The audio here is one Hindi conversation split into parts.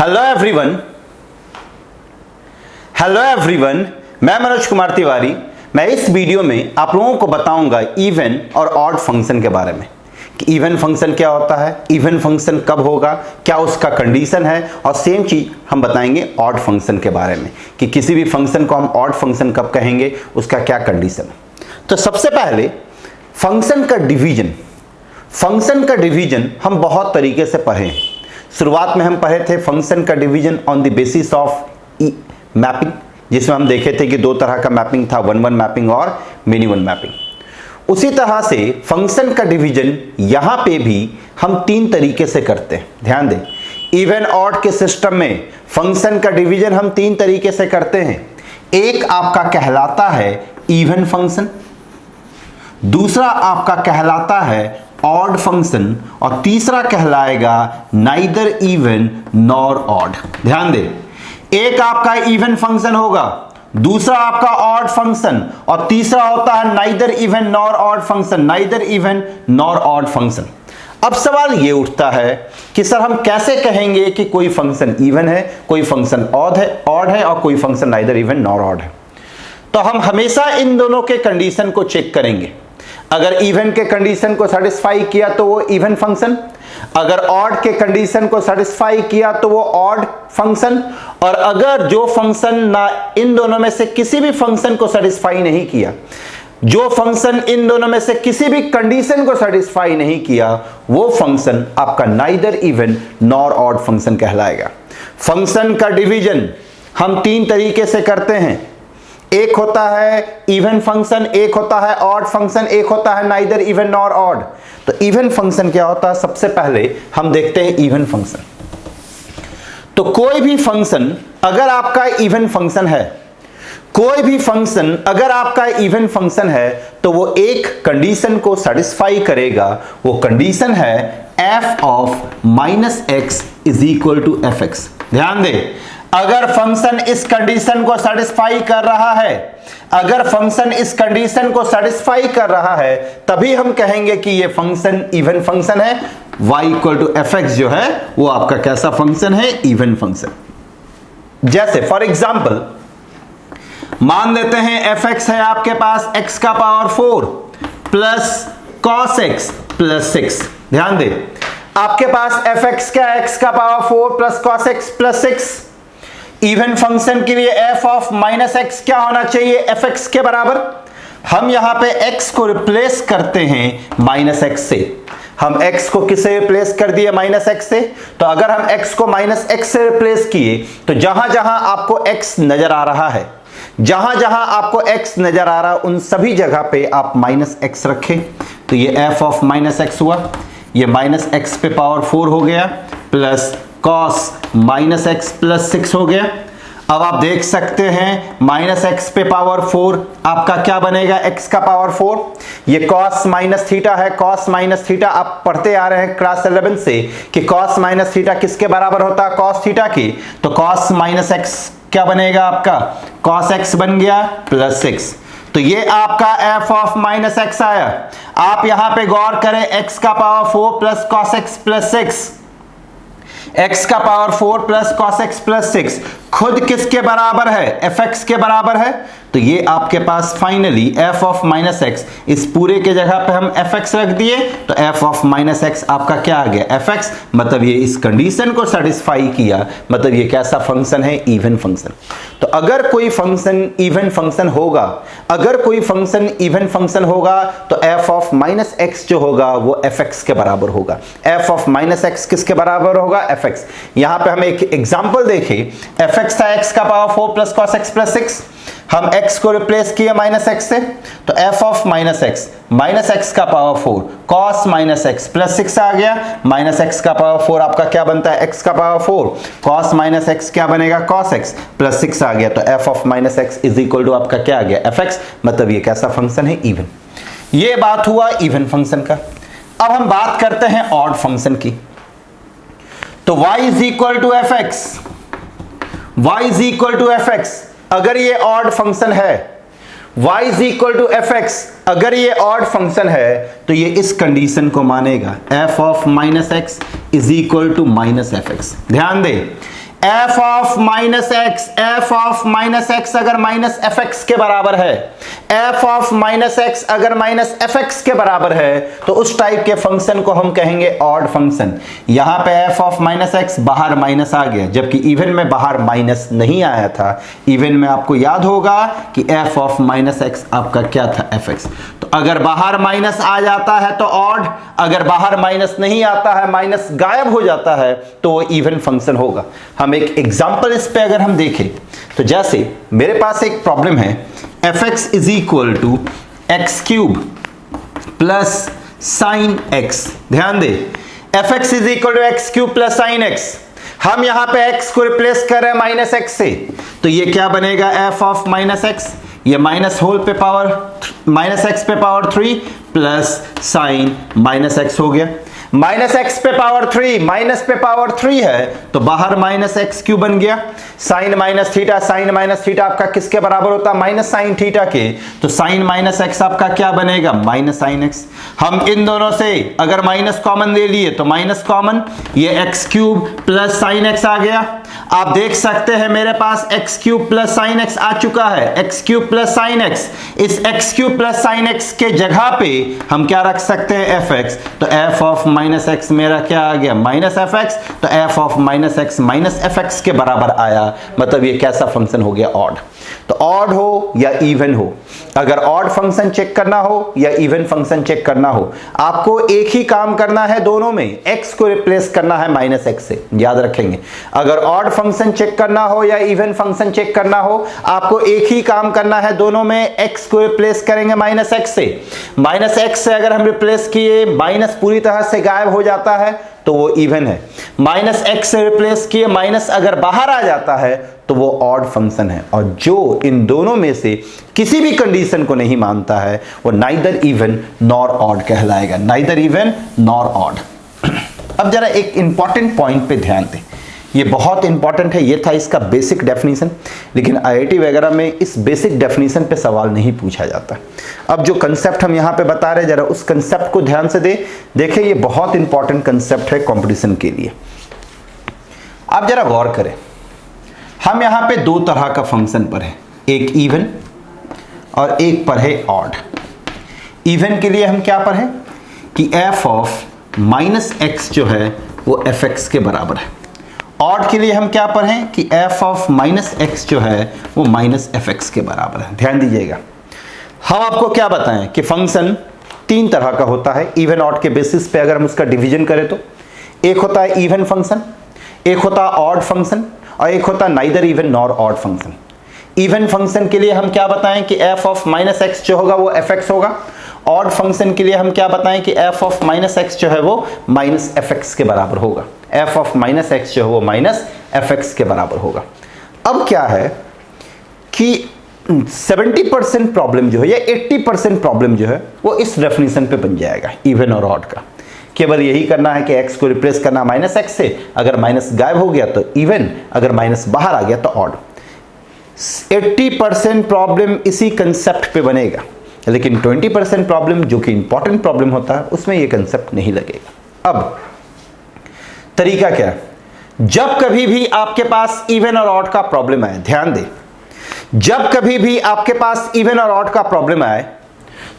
हेलो एवरीवन, मैं मनोज कुमार तिवारी। मैं इस वीडियो में आप लोगों को बताऊंगा इवन और ऑड फंक्शन के बारे में कि इवन फंक्शन क्या होता है, इवन फंक्शन कब होगा, क्या उसका कंडीशन है, और सेम चीज हम बताएंगे ऑड फंक्शन के बारे में कि किसी भी फंक्शन को हम ऑड फंक्शन कब कहेंगे, उसका क्या कंडीशन है। तो सबसे पहले फंक्शन का डिवीजन हम बहुत तरीके से पढ़े हैं। शुरुआत में हम पढ़े थे फंक्शन का division on the basis of mapping, जिसमें हम देखे थे कि दो तरह का मैपिंग था, 1-1 मैपिंग और मेनी वन मैपिंग। उसी तरह से फंक्शन का डिवीजन यहां पे भी हम तीन तरीके से करते हैं। ध्यान दें, इवन ऑड के सिस्टम में फंक्शन का डिवीजन हम तीन तरीके से करते हैं। एक आपका कहलाता है इवन फंक्शन, दूसरा आपका कहलाता है ऑड फंक्शन, और तीसरा कहलाएगा नाइदर इवन नॉर ऑड। ध्यान दें, एक आपका इवन फंक्शन होगा, दूसरा आपका ऑड फंक्शन, और तीसरा होता है neither even nor odd function, neither even nor odd function. अब सवाल ये उठता है कि सर हम कैसे कहेंगे कि कोई फंक्शन इवन है, कोई फंक्शन ऑड है और कोई function neither even nor odd है। तो हम हमेशा इन दोनों के कंडीशन को चेक करेंगे। अगर इवन के कंडीशन को सेटिस्फाई किया तो वो इवन फंक्शन, अगर ऑड के कंडीशन को सेटिस्फाई किया तो वो ऑड फंक्शन, और अगर जो फंक्शन ना इन दोनों में से किसी भी फंक्शन को सेटिस्फाई नहीं किया, जो फंक्शन इन दोनों में से किसी भी कंडीशन को सेटिस्फाई नहीं किया, वो फंक्शन आपका neither even nor odd function कहलाएगा। फंक्शन का डिवीजन हम तीन तरीके से करते हैं। एक होता है इवन फंक्शन, एक होता है ऑड फंक्शन, एक होता है नाइदर इवन नॉर ऑड। तो इवन फंक्शन क्या होता है, सबसे पहले हम देखते हैं इवन फंक्शन। तो कोई भी फंक्शन अगर आपका इवन फंक्शन है, कोई भी फंक्शन अगर आपका इवन फंक्शन है, तो वो एक कंडीशन को सेटिस्फाई करेगा। वो कंडीशन है f of -x is equal to fx। ध्यान दें, अगर फंक्शन इस कंडीशन को सेटिस्फाई कर रहा है, अगर फंक्शन इस कंडीशन को सेटिस्फाई कर रहा है, तभी हम कहेंगे कि ये फंक्शन इवन फंक्शन है। y इक्वल टू fx जो है वो आपका कैसा फंक्शन है, इवन फंक्शन। जैसे फॉर एग्जांपल मान लेते हैं fx है आपके पास x का power 4 plus cos x plus 6। ध्यान दें, आपके पास fx क्या है, x का power 4 plus cos x plus 6। Even function के लिए f ऑफ -x क्या होना चाहिए, fx के बराबर। हम यहां पे x को रिप्लेस करते हैं -x से। हम x को किससे रिप्लेस कर दिए, -x से। तो अगर हम x को -x से रिप्लेस किए तो जहां जहां आपको x नजर आ रहा है, जहां जहां आपको x नजर आ रहा है, उन सभी जगह पे आप -x रखें। तो ये f ऑफ -x हुआ, ये -x पे पावर 4 हो गया, प्लस cos -x प्लस 6 हो गया। अब आप देख सकते हैं -x पे पावर 4 आपका क्या बनेगा, x का पावर 4। ये cos माइनस थीटा है, cos माइनस थीटा आप पढ़ते आ रहे हैं क्लास 11 से कि cos माइनस थीटा किसके बराबर होता है, cos थीटा की। तो cos माइनस x क्या बनेगा आपका, cos x बन गया प्लस 6। तो ये आपका f ऑफ -x आया। आप यहां पे गौर करें, x का power 4 plus cos x plus 6, x का power 4 plus cos x plus 6 खुद किसके बराबर है, fx के बराबर है। तो ये आपके पास फाइनली f ऑफ -x, इस पूरे के जगह पे हम fx रख दिए, तो f ऑफ -x आपका क्या आ गया, fx। मतलब ये इस कंडीशन को सेटिस्फाई किया, मतलब ये कैसा फंक्शन है, इवन फंक्शन। तो अगर कोई फंक्शन इवन फंक्शन होगा, अगर कोई फंक्शन इवन फंक्शन होगा, तो f ऑफ -x जो होगा वो fx के बराबर होगा। f ऑफ -x किसके बराबर होगा, fx। यहां पे हम एक एग्जांपल देखें, fx था x का power 4 plus cos x plus 6। हम x को रिप्लेस किए -x से, तो f ऑफ -x का पावर 4 cos -x प्लस 6 आ गया। -x का पावर 4 आपका क्या बनता है, x का पावर 4 cos -x क्या बनेगा, cos x प्लस 6 आ गया। तो f of -x is equal to आपका क्या आ गया, fx। मतलब ये कैसा फंक्शन है, इवन। ये बात हुआ इवन फंक्शन का। अब हम बात करते हैं ऑड फंक्शन की। तो y is equal to fx, y is equal to fx। अगर ये ऑड फंक्शन है, y is equal to fx, अगर ये ऑड फंक्शन है, तो ये इस कंडीशन को मानेगा, f of -x is equal to -fx। ध्यान दें, एफ ऑफ माइनस एक्स अगर माइनस एफ एक्स के बराबर है, एफ ऑफ माइनस एक्स अगर माइनस एफ एक्स के बराबर है, तो उस टाइप के फंक्शन को हम कहेंगे ऑड फंक्शन। यहां पे एफ ऑफ माइनस एक्स बाहर माइनस आ गया, जबकि इवन में बाहर माइनस नहीं आया था। इवन में आपको याद होगा कि एफ ऑफ माइनस एक्स आपका क्या था, एफ एक्स। तो अगर बाहर माइनस आ जाता है तो ऑड, अगर बाहर माइनस नहीं आता है, माइनस गायब हो जाता है, तो वो इवन फंक्शन होगा। हम एक एग्जांपल इस पे अगर हम देखें तो जैसे मेरे पास एक प्रॉब्लम है, F x is equal to x cube plus sine X. ध्यान दे, F x is equal to x cube plus sine X. हम यहां पे एक्स को रिप्लेस कर रहे हैं माइनस एक्स से, तो ये क्या बनेगा, एफ ऑफ माइनस एक्स, ये माइनस होल पे पावर माइनस एक्स पे power 3 plus sine minus x हो गया। माइनस एक्स पे पावर 3, माइनस पे पावर 3 है तो बाहर माइनस एक्स क्यूब बन गया। Sine minus theta, sine minus theta आपका किसके बराबर होता है, माइनस साइन थीटा के। तो साइन माइनस एक्स आपका क्या बनेगा, माइनस साइन एक्स। हम इन दोनों से अगर माइनस कॉमन ले लिए तो माइनस कॉमन, ये X cube plus sine X आ गया। आप देख सकते हैं मेरे पास X cube plus sine X आ चुका है, X cube plus sine X. इस X cube plus sine X के जगह पे हम क्या रख सकते हैं, एफ एक्स। तो एफ ऑफ माइनस एक्स मेरा क्या आ गया, माइनस एफ एक्स। तो F of minus X minus F x के बराबर आया, मतलब ये कैसा फंक्शन हो गया, ऑड। तो ऑड हो या इवन हो, अगर ऑड फंक्शन चेक करना हो या इवन फंक्शन चेक करना हो, आपको एक ही काम करना है दोनों में, एक्स को रिप्लेस करना है माइनस एक्स से, याद रखेंगे। अगर ऑड फंक्शन चेक करना हो या इवन फंक्शन चेक करना हो, आपको एक ही काम करना है दोनों में, एक्स को रिप्लेस करेंगे माइनस एक्स से। माइनस एक्स से अगर हम रिप्लेस किए, माइनस पूरी तरह से गायब हो जाता है तो वो इवन है। माइनस एक्स से रिप्लेस किए, माइनस अगर बाहर आ जाता है तो वो ऑड फंक्शन है। और जो इन दोनों में से किसी भी कंडीशन को नहीं मानता है वो नाइदर इवन नॉर ऑड कहलाएगा, नाइदर इवन नॉर ऑड। अब जरा एक इंपॉर्टेंट पॉइंट पे ध्यान दें, ये बहुत इंपॉर्टेंट है। ये था इसका बेसिक डेफिनेशन, लेकिन आईआईटी वगैरह में इस बेसिक डेफिनेशन पे सवाल नहीं पूछा जाता। अब जो कंसेप्ट हम यहाँ पे बता रहे हैं, जरा उस कंसेप्ट को ध्यान से देखें, ये बहुत इंपॉर्टेंट कंसेप्ट है कंपटीशन के लिए। आप जरा गौर करें, हम यहाँ पे दो तरह का फंक्शन पर है, एक इवन और एक पर है ऑड। इवन के लिए हम क्या पर है कि एफ ऑफ माइनस एक्स जो है वो एफ एक्स के बराबर है। ऑड के लिए हम क्या पर हैं कि एफ ऑफ माइनस एक्स जो है वो माइनस एफ एक्स के बराबर है। ध्यान दीजिएगा, हम आपको क्या बताएं कि फंक्शन तीन तरह का होता है इवन ऑड के बेसिस पे। अगर हम उसका डिवीजन करें तो एक होता है इवन फंक्शन, एक होता है ऑड फंक्शन, और एक होता है neither even nor odd function. Even function के लिए हम क्या बताएं कि एफ ऑफ माइनस एक्स जो होगा वो एफ एक्स होगा। ऑड फंक्शन के लिए हम क्या बताएं कि एफ ऑफ माइनस एक्स जो है वो माइनस एफ एक्स के बराबर होगा। एफ ऑफ माइनस एक्स जो है वो माइनस एफ एक्स के बराबर होगा। अब क्या है कि 70% प्रॉब्लम जो है या 80% प्रॉब्लम जो है वो इस डेफिनेशन पे बन जाएगा इवन और ऑड का। केवल यही करना है कि एक्स को रिप्लेस करना माइनस एक्स से, अगर माइनस गायब हो गया तो इवन, अगर माइनस बाहर आ गया तो ऑड। 80% प्रॉब्लम इसी कंसेप्ट पे बनेगा, लेकिन 20% प्रॉब्लम जो कि इंपॉर्टेंट प्रॉब्लम होता है उसमें ये कंसेप्ट नहीं लगेगा। अब तरीका क्या है, जब कभी भी आपके पास इवन और ऑड का प्रॉब्लम आए, ध्यान दें, जब कभी भी आपके पास इवन और ऑड का प्रॉब्लम आए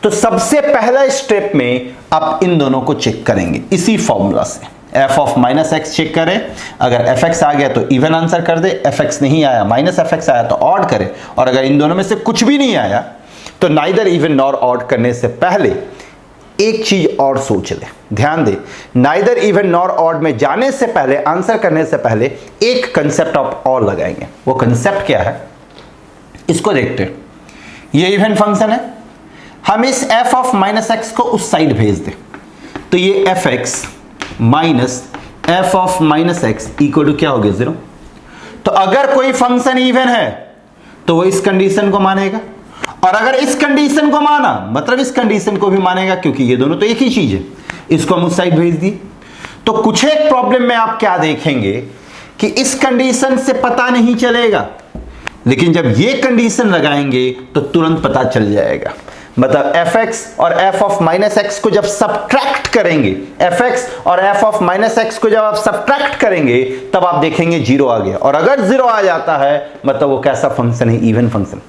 तो सबसे पहला स्टेप में आप इन दोनों को चेक करेंगे इसी फॉर्मूला से। F of minus x check करें, अगर एफ एक्स आ गया तो इवन आंसर कर दे, एफ एक्स नहीं आया, माइनस एफ एक्स आया तो ऑड करें, और अगर इन दोनों में से कुछ भी नहीं आया तो नाइदर इवन नॉर ऑड करने से पहले एक चीज और सोच ले। ध्यान दे, नाइदर इवन नॉर ऑड में जाने से पहले, आंसर करने से पहले एक कंसेप्ट आप और लगाएंगे। वो कंसेप्ट क्या है, इसको देखते हैं। ये इवन फंक्शन है, हम इस एफ ऑफ माइनस एक्स को उस साइड भेज दें तो ये f x minus f of minus x equal to क्या हो गया, 0। तो अगर कोई फंक्शन इवन है तो वो इस कंडीशन को मानेगा, और अगर इस कंडीशन को माना मतलब इस कंडीशन को भी मानेगा, क्योंकि ये दोनों तो एक ही चीज है। इसको हम उस साइड भेज दिए तो कुछ एक प्रॉब्लम में आप क्या देखेंगे कि इस कंडीशन से पता नहीं चलेगा, लेकिन जब ये कंडीशन लगाएंगे तो तुरंत पता चल जाएगा। मतलब fx और f ऑफ माइनस एक्स को जब सब्ट्रैक्ट करेंगे, fx और f ऑफ माइनस एक्स को जब आप सब्ट्रैक्ट करेंगे तब आप देखेंगे जीरो आ गया, और अगर जीरो आ जाता है मतलब वो कैसा फंक्शन है, इवन फंक्शन।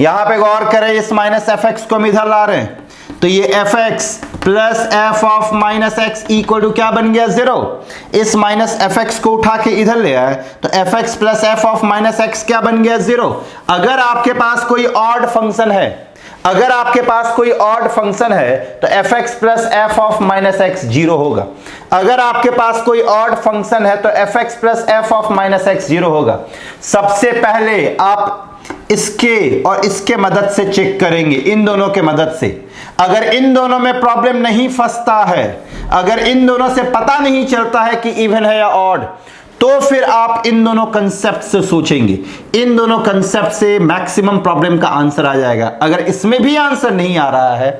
यहां पे गौर करें, इस माइनस fx को हम इधर ला रहे हैं तो ये fx plus f of minus x equal to क्या बन गया, जीरो। इस माइनस fx को उठा के इधर ले आए तो fx plus f of minus x क्या बन गया, जीरो। अगर आपके पास कोई ऑड फंक्शन है, अगर आपके पास कोई ऑड फंक्शन है तो fx plus f of minus x zero होगा। अगर आपके पास कोई ऑड फंक्शन है तो fx plus f of minus x zero होगा। सबसे पहले आप इसके और इसके मदद से चेक करेंगे, इन दोनों के मदद से। अगर इन दोनों में प्रॉब्लम नहीं फंसता है, अगर इन दोनों से पता नहीं चलता है कि इवन है या ऑड, तो फिर आप इन दोनों कंसेप्ट से सोचेंगे, इन दोनों कंसेप्ट से मैक्सिमम प्रॉब्लम का आंसर आ जाएगा। अगर इसमें भी आंसर नहीं आ रहा है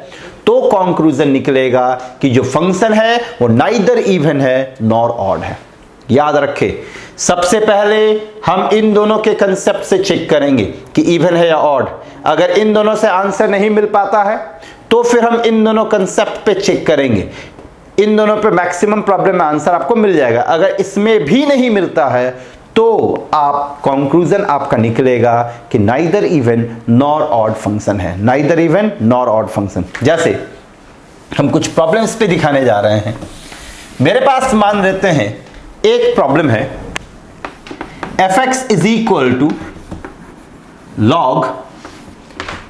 तो कंक्लूजन निकलेगा कि जो फंक्शन है वो नाइदर इवन है नॉर ऑड है। याद रखें, सबसे पहले हम इन दोनों के कंसेप्ट से चेक करेंगे कि इवन है या ऑड। अगर इन दोनों से आंसर नहीं मिल पाता है तो फिर हम इन दोनों कंसेप्ट पे चेक करेंगे, इन दोनों पे मैक्सिमम प्रॉब्लम में आंसर आपको मिल जाएगा। अगर इसमें भी नहीं मिलता है तो आप कंक्लूजन आपका निकलेगा कि neither even nor odd function है, neither even nor odd function. जैसे हम कुछ प्रॉब्लम्स पे दिखाने जा रहे हैं। मेरे पास मान लेते हैं एक प्रॉब्लम है, fx is equal to log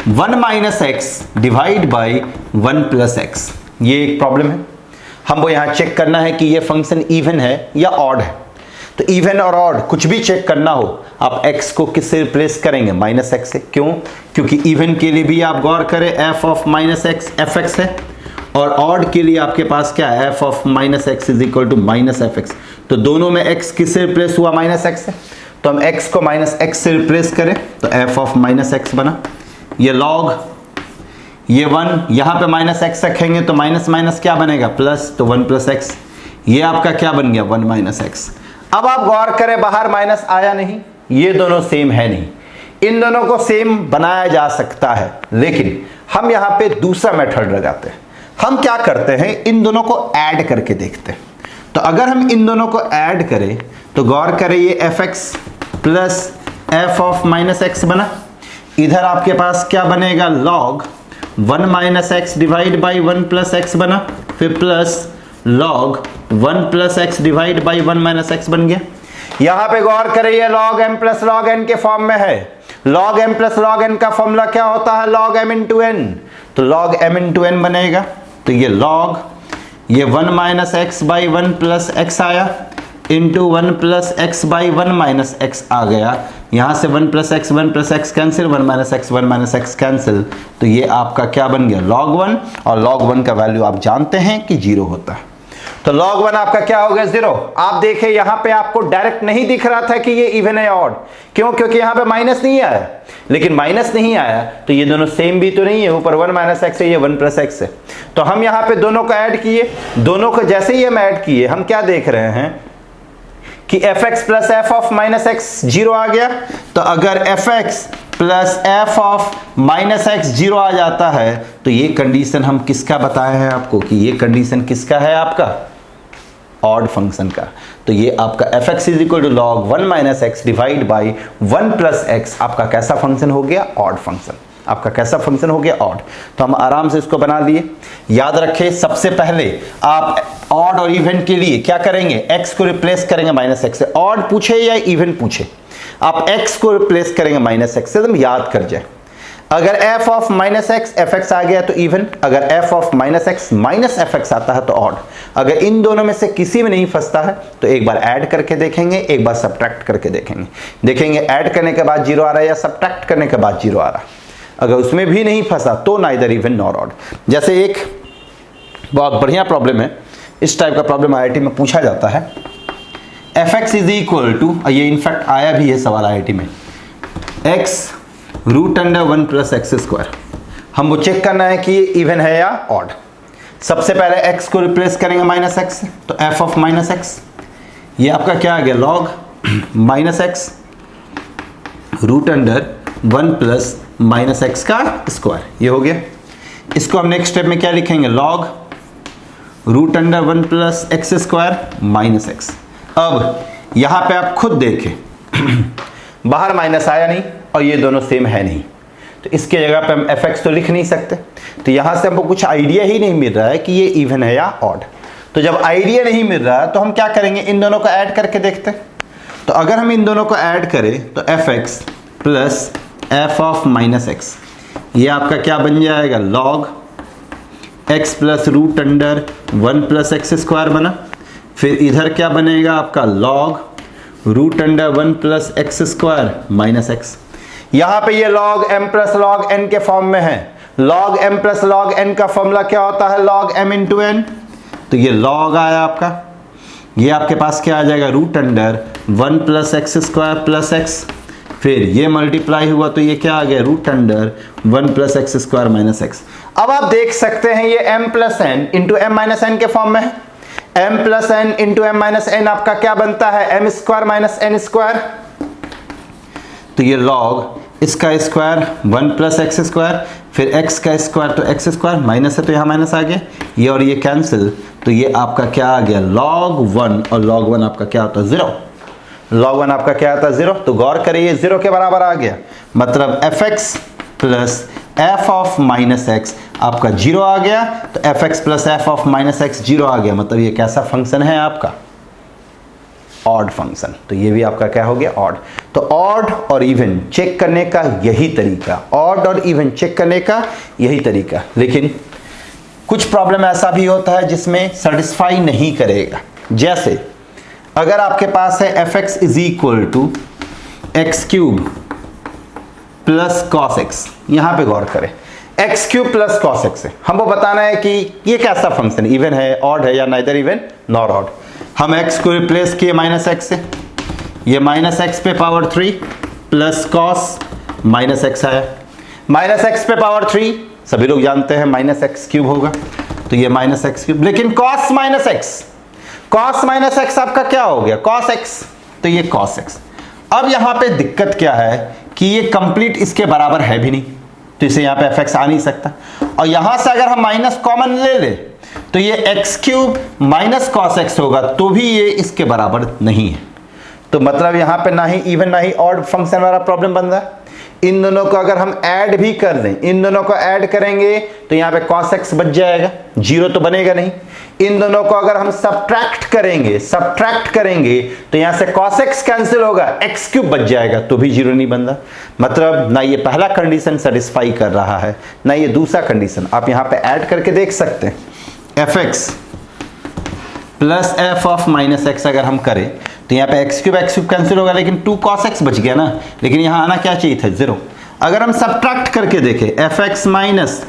1 minus x divide by 1 plus x. ये एक प्रॉब्लम है, हमको यहां चेक करना है कि ये फंक्शन इवन है या ऑड है। तो इवन और ऑड कुछ भी चेक करना हो आप x को किससे रिप्लेस करेंगे, माइनस एक्स से। क्यों? क्योंकि इवन के लिए भी आप गौर करें f of minus x fx है, और ऑड के लिए आपके पास क्या है, f of minus x is equal to minus fx। तो दोनों में x किससे रिप्लेस हुआ, माइनस एक्स से। तो हम x को माइनस एक्स से रिप्लेस करें तो f ऑफ माइनस एक्स बना। ये लॉग, ये 1, यहां पे माइनस एक्स रखेंगे तो माइनस माइनस क्या बनेगा, प्लस, तो 1 प्लस एक्स। ये आपका क्या बन गया, 1 माइनस एक्स। अब आप गौर करें, बाहर माइनस आया नहीं, ये दोनों सेम है नहीं। इन दोनों को सेम बनाया जा सकता है, लेकिन हम यहां पे दूसरा मेथड लगाते हैं। हम क्या करते हैं, इन दोनों को ऐड करके देखते हैं। तो अगर हम इन दोनों को ऐड करें तो गौर करें, ये fx plus f of minus x बना। इधर आपके पास क्या बनेगा, log 1 minus x divide by 1 plus x बना, फिर plus log 1 plus x divide by 1 minus x बन गया। यहां पे गौर करें, ये log m plus log n के फॉर्म में है। Log m plus log n का फॉर्मूला क्या होता है, लॉग m इंटू n। तो लॉग m इंटू n बनेगा, तो ये लॉग, ये 1 minus X by 1 plus X आया, into 1 plus X by 1 minus X आ गया। यहां से 1 plus X cancel, 1 minus X cancel. तो ये आपका क्या बन गया, log 1, और log 1 का वैल्यू आप जानते हैं कि 0 होता है। तो log 1 आपका क्या हो गया, 0। आप देखें यहां पे आपको डायरेक्ट नहीं दिख रहा था कि ये इवन है ऑड। क्यों? क्योंकि यहां पे माइनस नहीं आया। लेकिन माइनस नहीं आया तो ये दोनों सेम भी तो नहीं है, ऊपर 1 माइनस एक्स है, ये 1 प्लस एक्स है। तो हम यहां पे दोनों को ऐड किए, दोनों को जैसे ही हम ऐड किए, हम क्या देख रहे हैं कि fx plus f of minus x 0 आ गया। तो अगर fx plus f of minus x 0 आ जाता है तो ये कंडीशन हम किसका बताए हैं आपको, कि ये कंडीशन किसका है, आपका ऑड फंक्शन का। तो ये आपका fx is equal to log 1 minus x divide by 1 plus x आपका कैसा फंक्शन हो गया, ऑड फंक्शन। आपका कैसा फंक्शन हो गया, ऑड। तो हम आराम से इसको बना लिए। याद रखें, सबसे पहले आप ऑड और इवन के लिए क्या करेंगे, x को रिप्लेस करेंगे माइनस एक्स से। ऑड पूछे या इवन पूछे, आप x को रिप्लेस करेंगे माइनस एक्स से, तो याद कर जाए। अगर f of minus x fx आ गया तो इवन, अगर f of minus X minus fx आता है तो ऑड। अगर इन दोनों में से किसी में नहीं फंसता है तो एक बार ऐड करके देखेंगे, एक बार सब्ट्रैक्ट करके देखेंगे ऐड करने के बाद 0 आ रहा है या सब्ट्रैक्ट करने के बाद 0 आ रहा है। अगर उसमें भी नहीं फंसा तो नाइदर इवन नॉर ऑड। जैसे एक बहुत बढ़िया प्रॉब्लम है, इस टाइप का प्रॉब्लम आईआईटी में पूछा जाता है। fx इज इक्वल टू, ये इनफैक्ट आया भी है सवाल आईआईटी में, x root under 1 plus x square. हमको चेक करना है कि ये इवन है या ऑड। सबसे पहले x को रिप्लेस करेंगे माइनस एक्स, तो f ऑफ माइनस एक्स, ये आपका क्या आ गया, log minus x root under 1 plus minus x का स्क्वायर, ये हो गया। इसको हम नेक्स्ट स्टेप में क्या लिखेंगे, log root under 1 plus x square minus x. अब यहां पे आप खुद देखें बाहर माइनस आया नहीं और ये दोनों सेम है नहीं, तो इसके जगह पे हम fx तो लिख नहीं सकते। तो यहां से हमको कुछ आइडिया ही नहीं मिल रहा है कि ये इवन है या ऑड। तो जब आइडिया नहीं मिल रहा है तो हम क्या करेंगे, इन दोनों को ऐड करके देखते हैं। तो अगर हम इन दोनों को ऐड करें तो fx plus F of minus x, ये आपका क्या बन जाएगा, log x plus root under 1 plus x square बना। फिर इधर क्या बनेगा आपका, log root under 1 plus x square minus x. यहां पे ये log m plus log n के फॉर्म में है। Log m plus log n का फॉर्मूला क्या होता है, लॉग m इंटू n। तो ये लॉग आया आपका, ये आपके पास क्या आ जाएगा, root under 1 plus x square plus x. फिर ये मल्टीप्लाई हुआ तो ये क्या आ गया, root under 1 plus x square minus x. अब आप देख सकते हैं ये m plus n into m minus n के फॉर्म में है। m plus n into m minus n आपका क्या बनता है, m square minus n square. तो ये लॉग इसका स्क्वायर 1 प्लस एक्स स्क्वायर, फिर x का स्क्वायर तो x स्क्वायर, माइनस है तो यहाँ माइनस आ गया, ये और ये कैंसिल, तो ये आपका क्या आ गया, log 1, और log 1 आपका क्या होता है, 0। log 1 आपका क्या आता है, 0। तो गौर करिए 0 के बराबर आ गया, मतलब fx plus F of minus x आपका 0 आ गया। तो fx plus F of minus x 0 आ गया, मतलब ये कैसा फंक्शन है आपका, ऑड फंक्शन। तो ये भी आपका क्या हो गया, ऑड। तो ऑड और इवन चेक करने का यही तरीका, ऑड और इवन चेक करने का यही तरीका। लेकिन कुछ प्रॉब्लम ऐसा भी होता है जिसमें सेटिस्फाई नहीं करेगा। जैसे अगर आपके पास है fx is equal to x cube plus cos x, यहां पे गौर करें, x cube plus cos x है, हमको बताना है कि ये कैसा फंक्शन, इवन है, ऑड है, या नाइदर इवन नॉर ऑड। हम x को रिप्लेस किए माइनस एक्स से, ये माइनस एक्स पे power 3 plus cos minus X आया। माइनस एक्स पे पावर 3 सभी लोग जानते हैं माइनस एक्स क्यूब होगा, तो ये माइनस एक्स क्यूब। लेकिन cos minus x, cos minus x आपका क्या हो गया, कॉस एक्स, तो ये कॉस एक्स। अब यहां पे दिक्कत क्या है कि ये कंप्लीट इसके बराबर है भी नहीं, तो इसे यहां पे fx आ नहीं सकता। और यहां से अगर हम माइनस कॉमन ले ले तो ये X cube minus cos x होगा, तो भी ये इसके बराबर नहीं है। तो मतलब यहां पे ना ही इवन ना ही ऑड फंक्शन वाला प्रॉब्लम बन रहा है। इन दोनों को अगर हम ऐड भी कर दें, इन दोनों को ऐड करेंगे तो यहाँ पे cos x बच जाएगा, 0 तो बनेगा नहीं। इन दोनों को अगर हम सब्ट्रैक्ट करेंगे तो यहाँ से cos x कैंसिल होगा, x क्यूब बच जाएगा, तो भी 0 नहीं बन रहा। मतलब ना ये पहला कंडीशन सेटिस्फाई कर रहा है ना ये दूसरा कंडीशन। आप यहाँ पे ऐड करके देख सकते हैं, fx plus F of minus x अगर हम करें तो यहाँ पे एक्स क्यूब कैंसिल होगा, लेकिन 2 cos x बच गया ना, लेकिन यहाँ आना क्या चाहिए था, 0। अगर हम सब्ट्रैक्ट करके देखें fx minus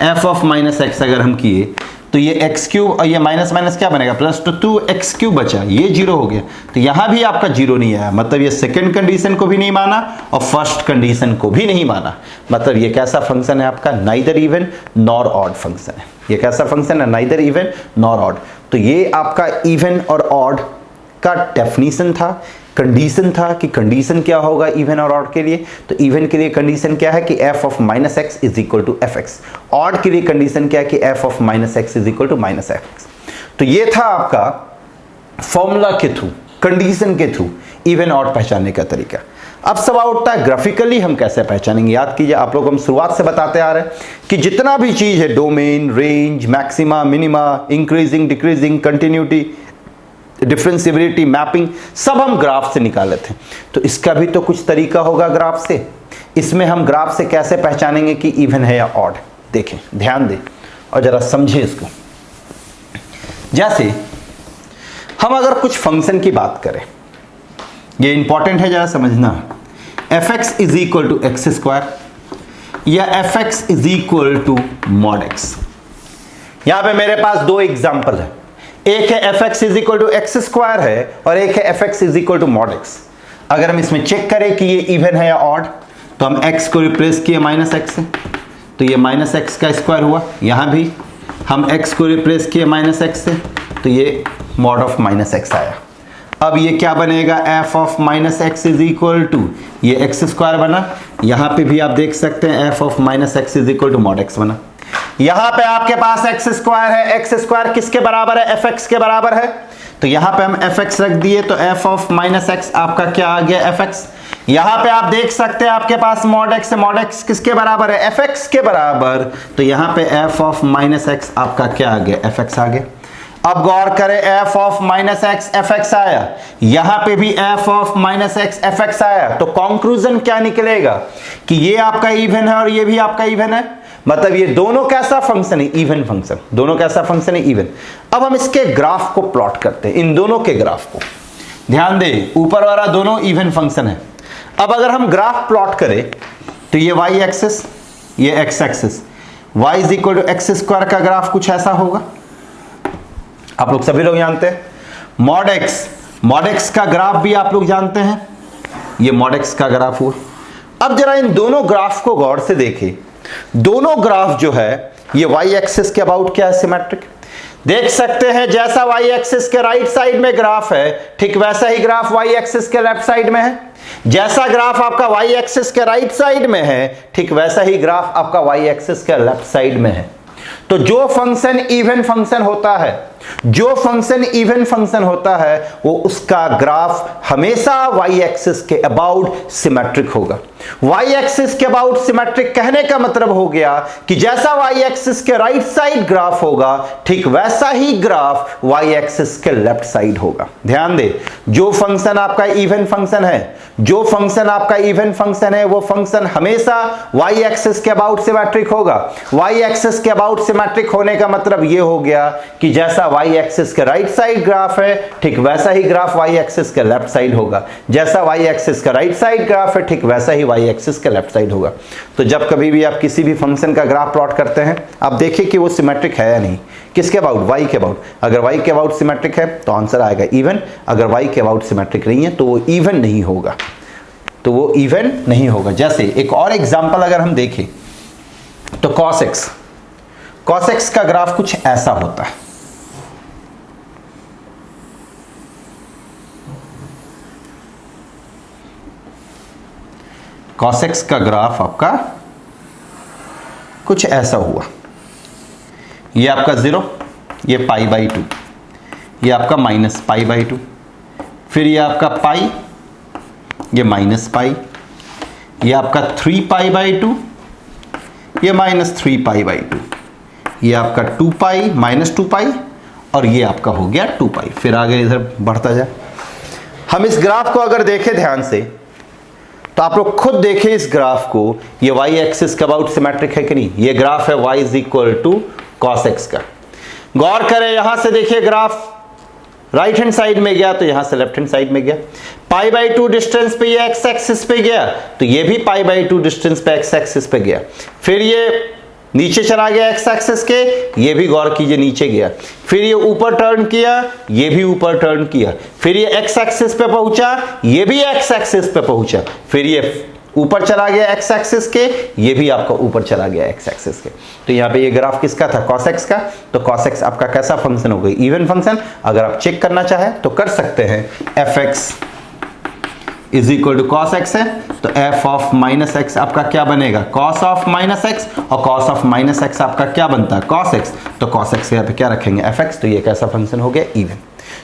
f of minus x अगर हम किए तो ये एक्स क्यूब और ये माइनस माइनस क्या बनेगा, प्लस, तो 2x क्यूब बचा, ये 0 हो गया। तो यहाँ भी आपका 0 नहीं आया, मतलब ये सेकेंड कंडीशन को भी नहीं माना और फर्स्ट कंडीशन को भी नहीं माना। मतलब ये कैसा फंक्शन है आपका, neither even nor odd function है। ये कैसा फंक्शन है, नाइदर इवन नॉर ऑड। तो ये आपका इवन और ऑड का डेफिनेशन था, कंडीशन था कि कंडीशन क्या होगा इवन और ऑड के लिए। तो इवन के लिए कंडीशन क्या है कि f of minus x is equal to f x, odd के लिए कंडीशन क्या है कि f of minus x is equal to minus F x. तो ये था आपका फॉर्मूला के थ्रू, कंडीशन के थ्रू इवन ऑड पहचानने का तरीका। अब सवाल उठता है ग्राफिकली हम कैसे पहचानेंगे। याद कीजिए, आप लोग हम शुरुआत से बताते आ रहे हैं कि जितना भी चीज है, domain, range, maxima, minima, increasing, decreasing, continuity, differentiability, mapping, सब हम ग्राफ से निकाले थे। तो इसका भी तो कुछ तरीका होगा ग्राफ से। इसमें हम ग्राफ से कैसे पहचानेंगे कि इवन है या ऑड। देखें, ध्यान दें और जरा समझें इसको। जैसे हम अगर कुछ फंक्शन की बात करें, ये इंपॉर्टेंट है, जरा समझना। fx is equal to x square या fx is equal to mod x. यहां पे मेरे पास 2 एग्जांपल है, एक है fx is equal to x square है और एक है fx is equal to mod x. अगर हम इसमें चेक करें कि ये इवन है या ऑड, तो हम x को रिप्लेस किए माइनस एक्स से, तो ये माइनस एक्स का स्क्वायर हुआ। यहां भी हम x को रिप्लेस किए माइनस एक्स से, तो ये मॉड ऑफ माइनस एक्स आया। अब ये क्या बनेगा, f of minus x is equal to ये एक्स स्क्वायर बना। यहां पे भी आप देख सकते हैं f of minus x is equal to mod x बना। यहां पे आपके पास एक्स स्क्वायर है, एक्स स्क्वायर किसके बराबर है, एफ एक्स के बराबर है, तो यहां पे हम एफ एक्स रख दिए, तो एफ ऑफ माइनस एक्स आपका क्या आ गया, एफ एक्स। यहां पे आप देख सकते हैं आपके पास मॉड एक्स है, मॉड एक्स किसके बराबर है, एफ एक्स के बराबर, तो यहां पे एफ ऑफ माइनस एक्स आपका क्या आ गया, एफ एक्स आ गया। अब गौर करें, F of minus x F x आया, यहां पे भी F of minus x F x आया, तो कंक्लूजन क्या निकलेगा कि ये आपका इवन है और ये भी आपका इवन है, मतलब ये दोनों कैसा फंक्शन है, इवन फंक्शन, दोनों कैसा फंक्शन है, इवन। अब हम इसके ग्राफ को प्लॉट करते हैं, इन दोनों के ग्राफ को, ध्यान दें ऊपर वाला दोनों इवन फंक्शन है। अब अगर हम ग्राफ प्लॉट करें तो ये y एक्सिस, ये x axis, y is equal to x square का ग्राफ कुछ ऐसा होगा, आप लोग सभी लोग जानते हैं। मॉड एक्स का ग्राफ भी आप लोग जानते हैं, ये मॉड एक्स का ग्राफ हुआ। अब जरा इन दोनों ग्राफ को गौर से देखें, दोनों ग्राफ जो है ये y एक्सिस के अबाउट क्या है, सिमेट्रिक। देख सकते हैं जैसा y एक्सिस के राइट साइड में ग्राफ है, ठीक वैसा ही ग्राफ y एक्सिस के लेफ्ट साइड में है। जैसा ग्राफ आपका y एक्सिस के राइट साइड में है, ठीक वैसा ही ग्राफ आपका y एक्सिस के लेफ्ट साइड में है। तो जो फंक्शन इवन फंक्शन होता है, जो फंक्शन इवन फंक्शन होता है, वो उसका ग्राफ हमेशा y एक्सिस के अबाउट सिमेट्रिक होगा। y एक्सिस के अबाउट सिमेट्रिक कहने का मतलब हो गया कि जैसा y एक्सिस के राइट साइड ग्राफ होगा, ठीक वैसा ही ग्राफ y एक्सिस के लेफ्ट साइड होगा। ध्यान दे, जो फंक्शन आपका इवन फंक्शन है, जो फंक्शन आपका इवन फंक्शन है, वो फंक्शन हमेशा y एक्सिस के अबाउट सिमेट्रिक होगा। y एक्सिस के अबाउट सिमेट्रिक होने का मतलब ये हो गया कि जैसा y एक्सिस के राइट साइड ग्राफ है, ठीक वैसा ही ग्राफ y एक्सिस के लेफ्ट साइड होगा। जैसा y एक्सिस का राइट साइड ग्राफ है, ठीक वैसा ही y एक्सिस के लेफ्ट साइड होगा। तो जब कभी भी आप किसी भी फंक्शन का ग्राफ प्लॉट करते हैं, आप देखिए कि वो सिमेट्रिक है या नहीं, किसके अबाउट, y के अबाउट। अगर y के अबाउट सिमेट्रिक है तो आंसर आएगा इवन, अगर y के अबाउट सिमेट्रिक नहीं है तो वो इवन नहीं होगा, तो वो इवन नहीं होगा। जैसे एक और एग्जांपल अगर हम देखें तो cos x का ग्राफ कुछ ऐसा होता है। cos x का ग्राफ आपका कुछ ऐसा हुआ, ये आपका 0, ये π/2, ये आपका -π/2, फिर ये आपका पाई, ये -π, ये आपका 3π/2, ये -3π/2, ये आपका 2π -2π, और ये आपका हो गया 2π। फिर आगे इधर बढ़ता जाए। हम इस ग्राफ को अगर देखें ध्यान से तो आप लोग खुद देखें इस ग्राफ को, ये y एक्सिस के अबाउट सिमेट्रिक है कि नहीं। ये ग्राफ है y is equal to cos x का। गौर करें, यहां से देखिए ग्राफ राइट हैंड साइड में गया तो यहां से लेफ्ट हैंड साइड में गया। π/2 डिस्टेंस पे ये x एक्सिस पे गया तो ये भी π/2 डिस्टेंस पे x एक्सिस पे गया। फिर ये नीचे चला गया x एक्सिस के, ये भी गौर कीजिए नीचे गया। फिर ये ऊपर टर्न किया, ये भी ऊपर टर्न किया। फिर ये x एक्सिस पे पहुंचा, ये भी x एक्सिस पे पहुंचा। फिर ये ऊपर चला गया x एक्सिस के, ये भी आपका ऊपर चला गया x एक्सिस के। तो यहाँ पे ये ग्राफ किसका था, cos x का। तो cos x आपका कैसा फंक्शन हो गई, इवन फंक्शन। अगर आप चेक करना चाहें तो कर सकते हैं, f(x) is equal to cos x है, तो f ऑफ माइनस एक्स आपका क्या बनेगा, cos ऑफ माइनस एक्स, और cos ऑफ माइनस एक्स आपका क्या बनता है, cos x। तो cos x यहाँ पे क्या रखेंगे, fx। तो ये कैसा फंक्शन हो गया, इवन।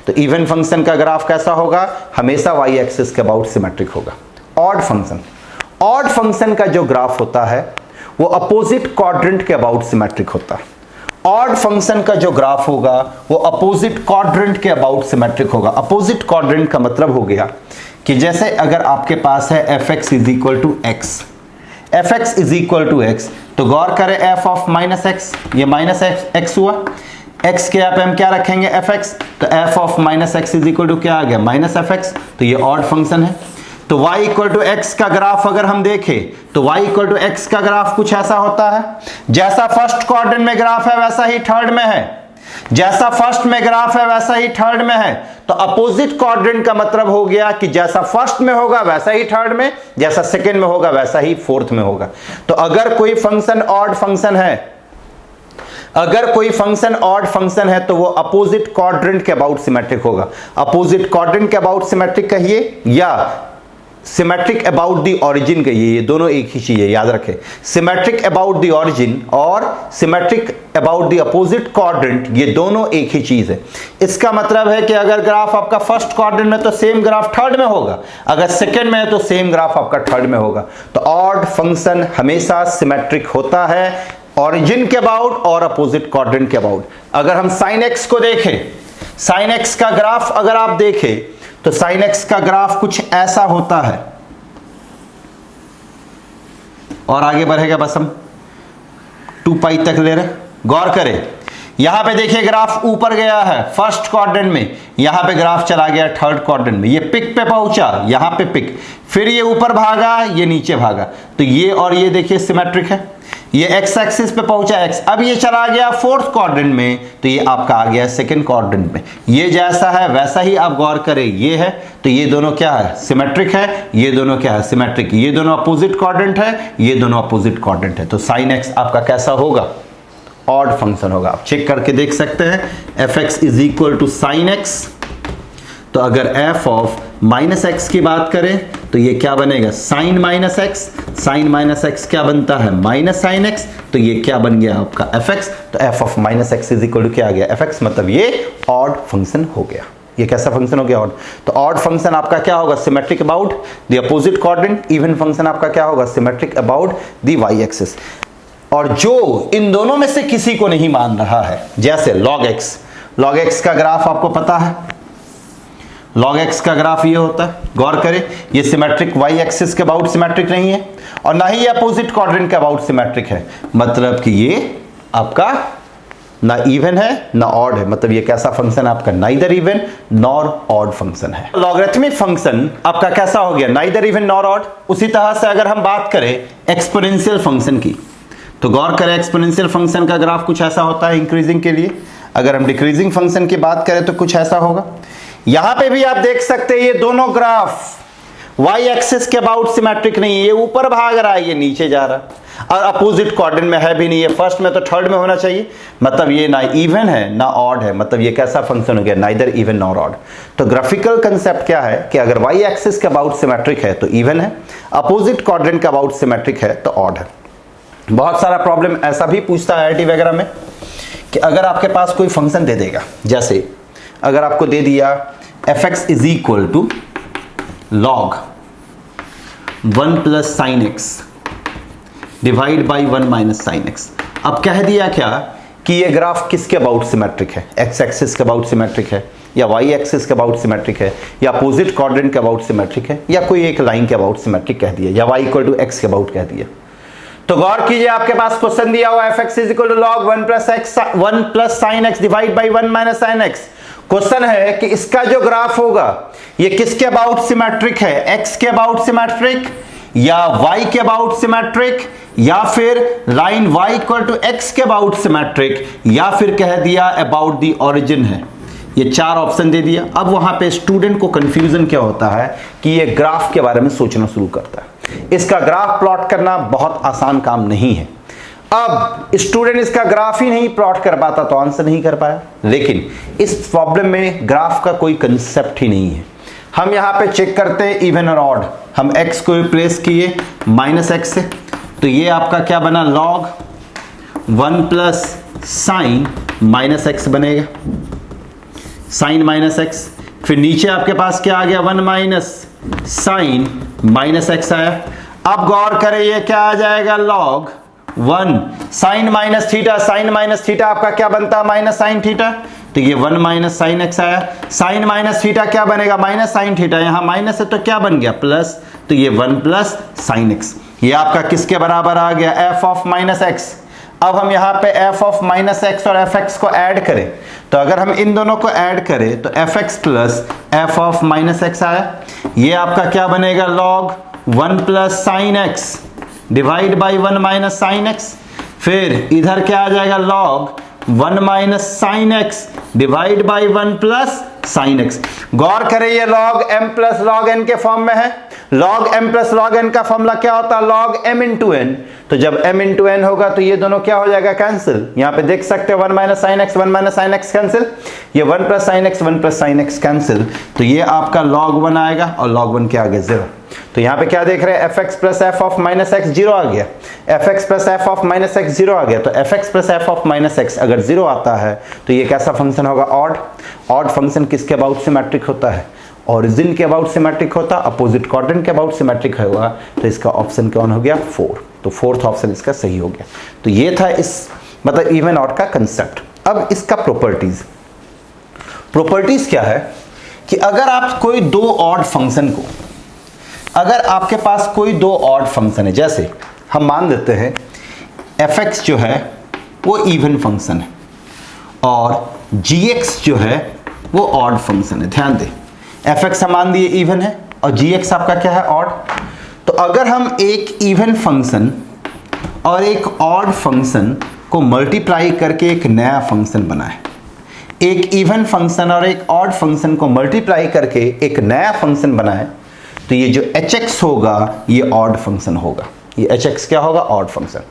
तो इवन फंक्शन का ग्राफ कैसा होगा, हमेशा y एक्सिस के अबाउट सिमेट्रिक होगा। ऑड फंक्शन का जो ग्राफ होता है वो अपोजिट क्वाड्रेंट के अबाउट सिमेट्रिक होता है। ऑड फंक्शन का जो ग्राफ होगा वो अपोजिट क्वाड्रेंट के अबाउट सिमेट्रिक होगा। अपोजिट क्वाड्रेंट का मतलब हो गया कि जैसे अगर आपके पास है fx is equal to x, fx is equal to x, तो गौर करें f ऑफ माइनस एक्स, ये माइनस x हुआ, x के यहाँ पे हम क्या रखेंगे, fx। तो f of minus x is equal to क्या आ गया, माइनस fx। तो ये ऑड फंक्शन है। तो y इक्वल टू एक्स का ग्राफ अगर हम देखें तो y इक्वल टू एक्स का ग्राफ कुछ ऐसा होता है। जैसा फर्स्ट क्वाड्रेंट में ग्राफ है वैसा ही थर्ड में है, जैसा फर्स्ट में ग्राफ है वैसा ही थर्ड में है। तो अपोजिट क्वाड्रेंट का मतलब हो गया कि जैसा फर्स्ट में होगा वैसा ही थर्ड में, जैसा सेकंड में होगा वैसा ही फोर्थ में होगा। तो अगर कोई फंक्शन ऑड फंक्शन है, अगर कोई फंक्शन ऑड फंक्शन है तो वो अपोजिट क्वाड्रेंट के अबाउट सिमेट्रिक होगा। अपोजिट क्वाड्रेंट के अबाउट सिमेट्रिक कहिए या सिमेट्रिक अबाउट द ओरिजिन का ये दोनों एक ही चीज है, याद रखें। सिमेट्रिक अबाउट द ओरिजिन और symmetric about the opposite quadrant, ये दोनों एक ही चीज है। इसका मतलब है कि अगर ग्राफ आपका फर्स्ट क्वाड्रेंट में तो सेम ग्राफ थर्ड में होगा, अगर सेकंड में है तो सेम ग्राफ आपका थर्ड में होगा। तो ऑड फंक्शन हमेशा सिमेट्रिक होता है ओरिजिन के अबाउट और अपोजिट क्वाड्रेंट के अबाउट। अगर हम साइन एक्स को देखें, साइन एक्स का ग्राफ अगर आप देखें तो साइन एक्स का ग्राफ कुछ ऐसा होता है, और आगे बढ़ेगा बस हम 2 पाई तक ले रहे। गौर करें, यहां पे देखिए ग्राफ ऊपर गया है फर्स्ट क्वाड्रेंट में, यहां पे ग्राफ चला गया थर्ड क्वाड्रेंट में, ये पिक पे पहुंचा, यहां पे पिक, फिर ये ऊपर भागा, ये नीचे भागा, तो ये और ये देखिए सिमेट्रिक है। ये एक्स एक्सिस पे पहुंचा एक्स, अब ये चला गया फोर्थ क्वाड्रेंट में, तो ये आपका आ गया सेकंड क्वाड्रेंट में। ये जैसा है वैसा ही आप गौर करें, ये है तो ये दोनों क्या है, सिमेट्रिक है, ये दोनों क्या है, सिमेट्रिक, ये दोनों अपोजिट क्वाड्रेंट है, ये दोनों अपोजिट क्वाड्रेंट है। तो साइन एक्स आपका कैसा होगा, ऑड फंक्शन होगा। आप चेक करके देख सकते हैं, F x is equal to sine x, तो अगर एफ ऑफ माइनस एक्स की बात करें तो ये क्या बनेगा, sine minus x, sine minus x क्या बनता है, माइनस साइन एक्स, तो ये क्या बन गया आपका एफ एक्स। तो F of minus x is equal to क्या आ गया, एफ एक्स, मतलब ये ऑड फंक्शन हो गया। ये कैसा फंक्शन हो गया, ऑड। तो ऑड फंक्शन आपका क्या होगा, symmetric about the opposite quadrant. Even function आपका क्या होगा, symmetric about the y axis. और जो इन दोनों में से किसी को नहीं मान रहा है, जैसे log x, log x का ग्राफ आपको पता है, log x का ग्राफ ये होता है। गौर करें, ये सिमेट्रिक y एक्सिस के अबाउट सिमेट्रिक नहीं है और ना ही ये अपोजिट क्वाड्रेंट के अबाउट सिमेट्रिक है, मतलब कि ये आपका ना इवन है ना ऑड है, मतलब ये कैसा फंक्शन आपका, neither even nor odd function है। लॉगरिथमिक फंक्शन आपका कैसा हो गया, नाइदर इवन नॉर ऑड। उसी तरह से अगर हम बात करें एक्सपोनेंशियल फंक्शन की, तो गौर करें एक्सपोनेंशियल फंक्शन का ग्राफ कुछ ऐसा होता है इंक्रीजिंग के लिए। अगर हम डिक्रीजिंग फंक्शन की बात करें तो कुछ ऐसा होगा। यहां पे भी आप देख सकते हैं ये दोनों ग्राफ वाई एक्सिस के अबाउट सिमेट्रिक नहीं है, ये ऊपर भाग रहा है, ये नीचे जा रहा है, और अपोजिट क्वाड्रेंट में है भी नहीं, ये फर्स्ट में तो थर्ड में होना चाहिए, मतलब ये ना इवन है ना ऑड है, मतलब ये कैसा फंक्शन हो गया, नाइदर इवन नॉर ऑड। तो ग्राफिकल कंसेप्ट क्या है कि अगर वाई एक्सिस के अबाउट सिमेट्रिक है तो इवन है, अपोजिट क्वाड्रेंट के अबाउट सिमेट्रिक है तो ऑड है। बहुत सारा प्रॉब्लम ऐसा भी पूछता है आईआईटी वगैरह में कि अगर आपके पास कोई फंक्शन दे देगा, जैसे अगर आपको दे दिया f x is equal to log 1 plus sine x divide by 1 minus sine x. अब कह दिया क्या कि ये ग्राफ किसके अबाउट सिमेट्रिक है, एक्स एक्सिस के अबाउट सिमेट्रिक है, या वाई एक्सिस के अबाउट सिमेट्रिक है, या अपोजिट क्वाड्रेंट के अबाउट सिमेट्रिक है, या कोई एक लाइन के अबाउट सिमेट्रिक कह दिया, या वाई इक्वल टू एक्स के अबाउट कह दिया। तो गौर कीजिए, आपके पास क्वेश्चन दिया हुआ f x is equal to log 1 plus sine x divide by 1 minus sine x. Question है कि इसका जो ग्राफ होगा ये किसके अबाउट सिमेट्रिक है, एक्स के अबाउट सिमेट्रिक या वाई के अबाउट सिमेट्रिक, या फिर line y equal to x के अबाउट सिमेट्रिक, या फिर कह दिया अबाउट द ओरिजिन है। ये 4 ऑप्शन दे दिया। अब वहां पे स्टूडेंट को कंफ्यूजन क्या होता है कि ये ग्राफ के बारे में सोचना शुरू करता है। इसका ग्राफ प्लॉट करना बहुत आसान काम नहीं है। अब स्टूडेंट इसका ग्राफ ही नहीं प्लॉट कर पाता तो आंसर नहीं कर पाया। लेकिन इस प्रॉब्लम में ग्राफ का कोई कंसेप्ट ही नहीं है। हम यहां पे चेक करते हैं इवन और ऑड। हम x को रिप्लेस किए माइनस एक्स से, तो ये आपका क्या बना, log 1 plus sine minus x बनेगा, साइन माइनस एक्स। फिर नीचे आपके पास क्या आ गया, 1 माइनस साइन माइनस एक्स आया। अब गौर करें ये क्या आ जाएगा, log 1 sine minus theta, sine minus theta आपका क्या बनता है, माइनस साइन थीटा, तो ये 1 माइनस साइन एक्स आया। साइन माइनस थीटा क्या बनेगा, माइनस साइन थीटा, यहां माइनस है तो क्या बन गया, प्लस, तो ये 1 प्लस साइन एक्स। ये आपका किसके बराबर आ गया, एफ ऑफ माइनस एक्स। अब हम यहां पे एफ ऑफ माइनस एक्स और एफ एक्स को ऐड करें, तो अगर हम इन दोनों को ऐड करें तो F X plus F of minus X आया। ये आपका क्या बनेगा, log 1 plus sine x divide by 1 minus sine X. फिर इधर क्या आ जाएगा, log 1 minus sine x divide by 1 plus sine X. गौर करें ये log m plus log n के फॉर्म में है। Log m plus log n का फॉर्मूला क्या होता है, लॉग m इंटू n। तो जब m इंटू एन होगा तो ये दोनों क्या हो जाएगा, कैंसिल। यहाँ पे देख सकते हैं 1 minus sine x, 1 minus sine x cancel, ये 1 plus sine x, 1 plus sine x cancel, तो ये आपका log 1 आएगा और log 1 के आगे 0। तो यहाँ पे क्या देख रहे हैं, F X plus F of minus x 0 आ गया, F X plus F of minus x 0 आ गया। तो F X plus F of minus x अगर 0 आता है तो ये कैसा फंक्शन होगा, ऑड। ऑड फंक्शन किसके अबाउट सिमेट्रिक होता है, ओरिजिन के अबाउट सिमेट्रिक होता, अपोजिट क्वाड्रेंट के अबाउट सिमेट्रिक होगा। तो इसका ऑप्शन कौन हो गया, 4। तो फोर्थ ऑप्शन इसका सही हो गया। तो ये था इस मतलब इवन ऑड का कंसेप्ट। अब इसका प्रॉपर्टीज, प्रॉपर्टीज क्या है कि अगर आप कोई दो ऑड फंक्शन को, अगर आपके पास कोई दो ऑड फंक्शन है, जैसे हम मान लेते हैं एफ एक्स जो है वो इवन फंक्शन है और जी एक्स जो है वो ऑड फंक्शन है। ध्यान दें, एफ एक्स हम मान दिए इवन है और जी एक्स आपका क्या है, ऑड। तो अगर हम एक इवन फंक्शन और एक ऑड फंक्शन को मल्टीप्लाई करके एक नया फंक्शन बनाए, एक इवन फंक्शन और एक ऑड फंक्शन को मल्टीप्लाई करके एक नया फंक्शन बनाए, तो ये जो एच एक्स होगा ये ऑड फंक्शन होगा। ये एच एक्स क्या होगा, ऑड फंक्शन।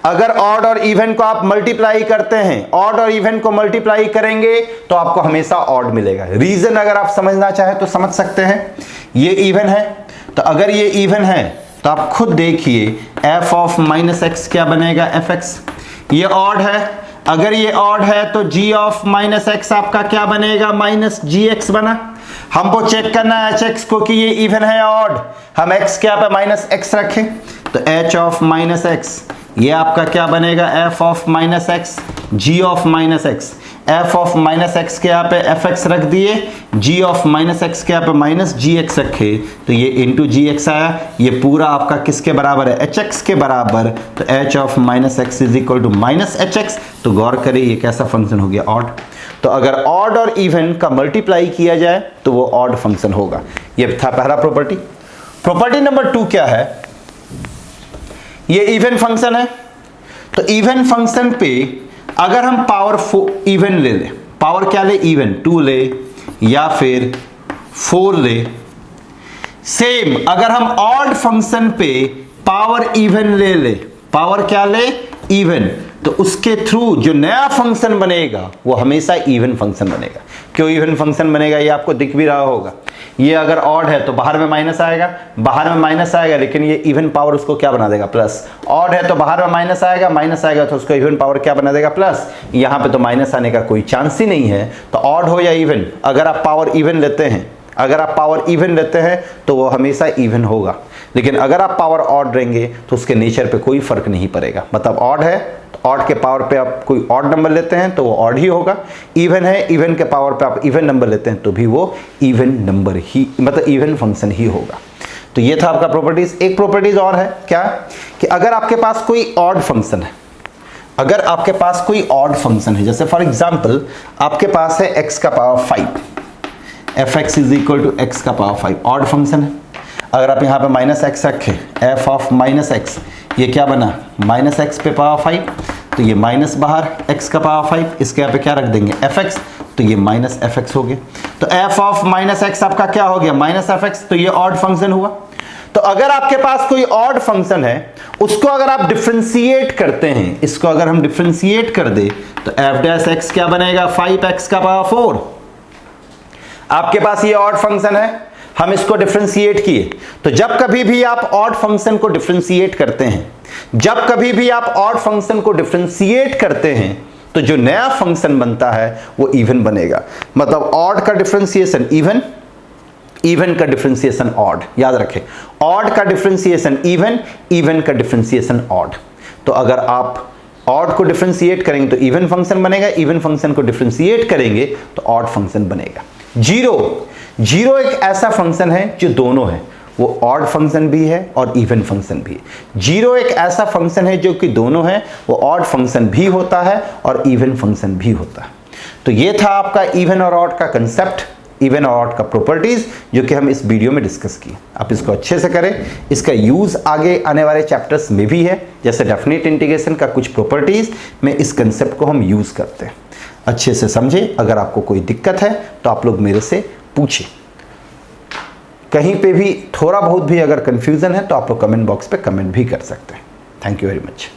अगर ऑड और इवन को आप मल्टीप्लाई करते हैं, ऑड और इवन को मल्टीप्लाई करेंगे तो आपको हमेशा ऑड मिलेगा। रीजन अगर आप समझना चाहें तो समझ सकते हैं। ये इवन है, तो अगर ये इवन है तो आप खुद देखिए एफ ऑफ माइनस एक्स क्या बनेगा, एफ एक्स। ये ऑड है, अगर ये ऑड है तो जी ऑफ माइनस एक्स आपका क्या बनेगा, माइनस जी एक्स बना। हमको चेक करना है एच एक्स को कि ये इवन है या ऑड। हम एक्स क्या पे माइनस एक्स रखें, तो एच ऑफ माइनस एक्स ये आपका क्या बनेगा, f of minus x g of minus x. F of minus x के यहाँ पे एफ एक्स रख दिए, जी ऑफ माइनस एक्स के यहाँ पे माइनस जी एक्स रखे, तो ये इंटू जी एक्स आया। ये पूरा आपका किसके बराबर है, एच एक्स के बराबर। तो h of minus x is equal to minus h x. तो गौर करें ये कैसा फंक्शन हो गया, ऑड। तो अगर ऑड और इवन का मल्टीप्लाई किया जाए तो वो ऑड फंक्शन होगा। ये था पहला प्रॉपर्टी। प्रॉपर्टी नंबर 2 क्या है, ये इवन फंक्शन है, तो इवन फंक्शन पे अगर हम पावर इवन ले ले, पावर क्या ले, इवन 2 ले या फिर 4 ले। सेम अगर हम ऑड फंक्शन पे पावर इवन ले ले, पावर क्या ले, इवन, तो उसके थ्रू जो नया फंक्शन बनेगा वो हमेशा इवन फंक्शन बनेगा। क्यों इवन फंक्शन बनेगा ये आपको दिख भी रहा होगा। ये अगर ऑड है तो बाहर में माइनस आएगा, बाहर में माइनस आएगा, लेकिन ये इवन पावर उसको क्या बना देगा, प्लस। ऑड है तो बाहर में माइनस आएगा, माइनस आएगा तो उसको इवन पावर क्या बना देगा, प्लस। यहाँ पे तो माइनस आने का कोई चांस ही नहीं है। तो ऑड हो या इवन, अगर आप पावर इवन लेते हैं, अगर आप पावर इवन लेते हैं तो वो हमेशा इवन होगा। लेकिन अगर आप पावर ऑड लेंगे तो उसके नेचर पे कोई फर्क नहीं पड़ेगा। मतलब ऑड है तो ऑड के पावर पे आप कोई ऑड नंबर लेते हैं तो वो ऑड ही होगा। इवन है, इवन के पावर पे आप इवन नंबर लेते हैं तो भी वो इवन नंबर ही, मतलब इवन फंक्शन ही होगा। तो ये था आपका प्रॉपर्टीज। एक प्रॉपर्टीज और है क्या, कि अगर आपके पास कोई ऑड फंक्शन है, अगर आपके पास कोई ऑड फंक्शन है, जैसे फॉर एग्जाम्पल आपके पास है x का power 5, f x is equal to x का पावर 5, ऑड फंक्शन है। अगर आप यहाँ पे माइनस एक्स रखें, एफ ऑफ माइनस एक्स, ये क्या बना, माइनस एक्स पे पावर 5, तो ये माइनस बाहर x का पावर 5, इसके यहाँ पे क्या रख देंगे, एफ एक्स, तो ये माइनस एफ एक्स हो गया। तो एफ ऑफ माइनस एक्स आपका क्या हो गया, माइनस एफ एक्स, तो ये ऑड फंक्शन हुआ। तो अगर आपके पास कोई ऑड फंक्शन है, उसको अगर आप डिफरेंशिएट करते हैं, इसको अगर हम डिफरेंशिएट कर दे तो एफ डैश एक्स क्या बनेगा, 5x का पावर 4। आपके पास ये ऑड फंक्शन है, हम इसको डिफरेंशिएट किए। तो जब कभी भी आप ऑड फंक्शन को डिफरेंशिएट करते हैं, जब कभी भी आप ऑड फंक्शन को डिफरेंशिएट करते हैं तो जो नया फंक्शन बनता है वो इवन बनेगा। मतलब ऑड का डिफरेंशिएशन इवन, इवन का डिफरेंशिएशन ऑड। याद रखें, ऑड का डिफरेंशिएशन इवन, इवन का डिफरेंशिएशन ऑड। तो अगर आप ऑड को डिफरेंशिएट करेंगे तो इवन फंक्शन बनेगा, इवन फंक्शन को डिफरेंशिएट करेंगे तो ऑड फंक्शन बनेगा। जीरो एक ऐसा फंक्शन है जो दोनों है, वो ऑड फंक्शन भी है और इवन फंक्शन भी है। जीरो एक ऐसा फंक्शन है जो कि दोनों है, वो ऑड फंक्शन भी होता है और इवन फंक्शन भी होता है। तो ये था आपका इवन और ऑड का कंसेप्ट, इवन और ऑड का प्रॉपर्टीज, जो कि हम इस वीडियो में डिस्कस किए। आप इसको अच्छे से करें। इसका यूज आगे आने वाले चैप्टर्स में भी है, जैसे डेफिनेट इंटीग्रेशन का कुछ प्रॉपर्टीज में इस कंसेप्ट को हम यूज करते हैं। अच्छे से समझे। अगर आपको कोई दिक्कत है तो आप लोग मेरे से पूछें। कहीं पे भी थोड़ा बहुत भी अगर कंफ्यूजन है तो आप लोग कमेंट बॉक्स पे कमेंट भी कर सकते हैं। Thank you very much.